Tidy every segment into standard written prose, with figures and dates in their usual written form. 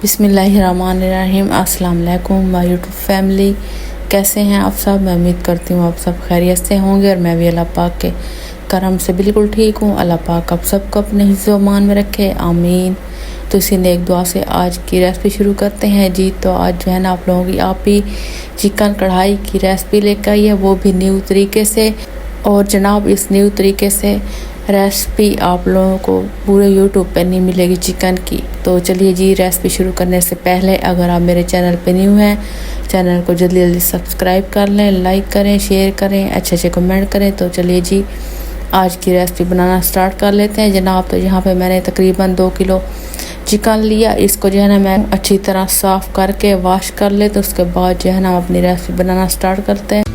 बिस्मिल्लाहिर्रहमानिर्रहीम। अस्सलाम वालेकुम माय यूट्यूब फैमिली, कैसे हैं आप सब। मैं उम्मीद करती हूँ आप सब खैरियत से होंगे और मैं भी अल्लाह पाक के करम से बिल्कुल ठीक हूँ। अल्लाह पाक आप सबको अपने हिफ्ज़-ओ-अमान में रखे, आमीन। तो इसी नेक दुआ से आज की रेसिपी शुरू करते हैं जी। तो आज जो है ना आप लोगों की आप ही चिकन कढ़ाई की रेसिपी लेकर आई है, वो भी न्यू तरीके से। और जनाब इस न्यू तरीके से रेसिपी आप लोगों को पूरे यूट्यूब पे नहीं मिलेगी चिकन की। तो चलिए जी, रेसिपी शुरू करने से पहले अगर आप मेरे चैनल पे न्यू हैं, चैनल को जल्दी जल्दी सब्सक्राइब कर लें, लाइक करें, शेयर करें, अच्छे कमेंट करें। तो चलिए जी, आज की रेसिपी बनाना स्टार्ट कर लेते हैं जनाब। तो यहाँ पे मैंने तकरीबन 2 किलो चिकन लिया। इसको जो है ना मैं अच्छी तरह साफ़ करके वॉश कर ले। तो उसके बाद जो है ना अपनी रेसिपी बनाना स्टार्ट करते हैं।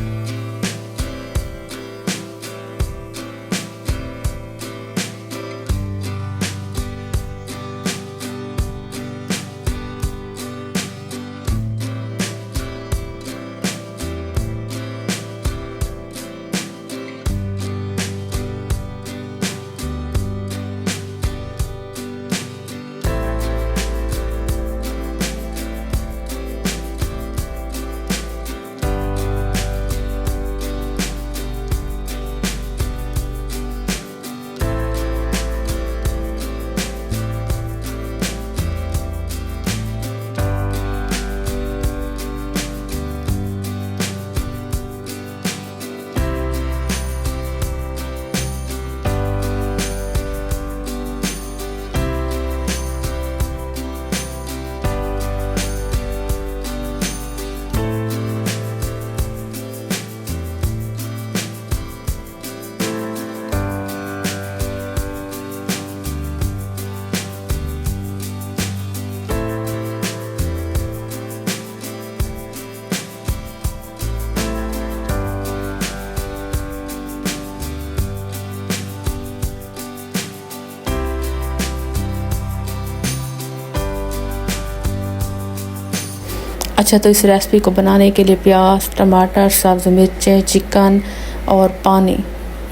अच्छा, तो इस रेसिपी को बनाने के लिए प्याज, टमाटर, सब्ज़ मिर्चें, चिकन और पानी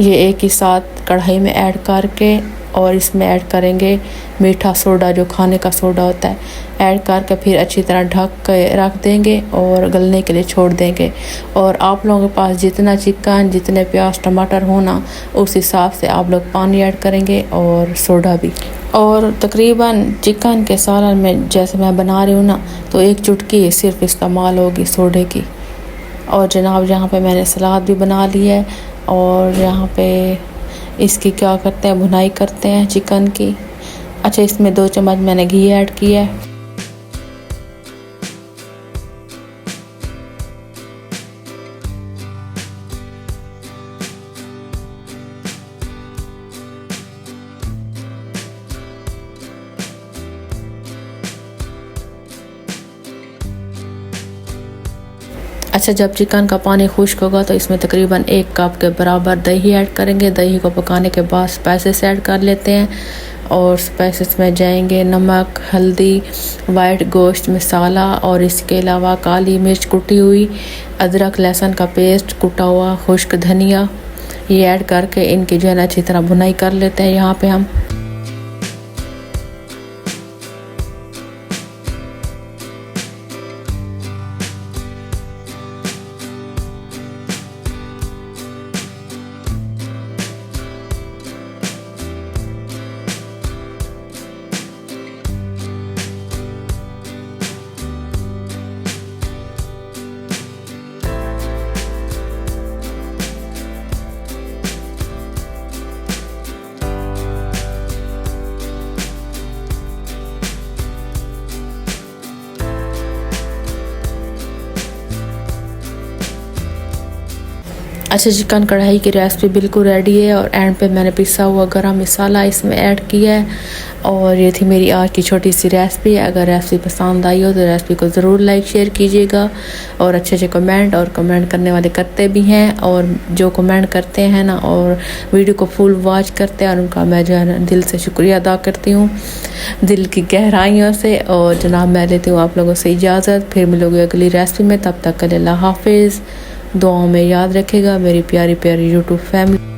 ये एक ही साथ कढ़ाई में ऐड करके और इसमें ऐड करेंगे मीठा सोडा, जो खाने का सोडा होता है, ऐड करके फिर अच्छी तरह ढक के रख देंगे और गलने के लिए छोड़ देंगे। और आप लोगों के पास जितना चिकन, जितने प्याज टमाटर होना, उस हिसाब से आप लोग पानी ऐड करेंगे और सोडा भी। और तकरीबन चिकन के सालन में जैसे मैं बना रही हूँ ना, तो 1 चुटकी सिर्फ इस्तेमाल होगी सोडे की। और जनाब यहाँ पे मैंने सलाद भी बना ली है और यहाँ पे इसकी क्या करते हैं, भुनाई करते हैं चिकन की। अच्छा, इसमें 2 चम्मच मैंने घी ऐड किया है। अच्छा, जब चिकन का पानी खुश्क होगा तो इसमें तकरीबन 1 कप के बराबर दही ऐड करेंगे। दही को पकाने के बाद स्पाइसेस ऐड कर लेते हैं और स्पाइसेस में जाएंगे नमक, हल्दी, वाइट गोश्त मसाला और इसके अलावा काली मिर्च कुटी हुई, अदरक लहसुन का पेस्ट, कुटा हुआ खुश्क धनिया, ये ऐड करके इनकी जो है ना अच्छी तरह भुनाई कर लेते हैं यहाँ पे हम। अच्छा, चिकन कढ़ाई की रेसिपी बिल्कुल रेडी है और एंड पे मैंने पिसा हुआ गरम मसाला इसमें ऐड किया है। और ये थी मेरी आज की छोटी सी रेसिपी। अगर रेसिपी पसंद आई हो तो रेसिपी को ज़रूर लाइक शेयर कीजिएगा और अच्छे कमेंट करने वाले करते भी हैं। और जो कमेंट करते हैं ना और वीडियो को फुल वॉच करते हैं, और उनका मैं जो है ना दिल से शुक्रिया अदा करती हूँ, दिल की गहराइयों से। और जनाब मैं लेती हूँ आप लोगों से इजाज़त, फिर मिलोगे अगली रेसिपी में। तब तक के लिए अल्लाह हाफिज़। दुआओं में याद रखेगा मेरी प्यारी प्यारी यूट्यूब फैमिली।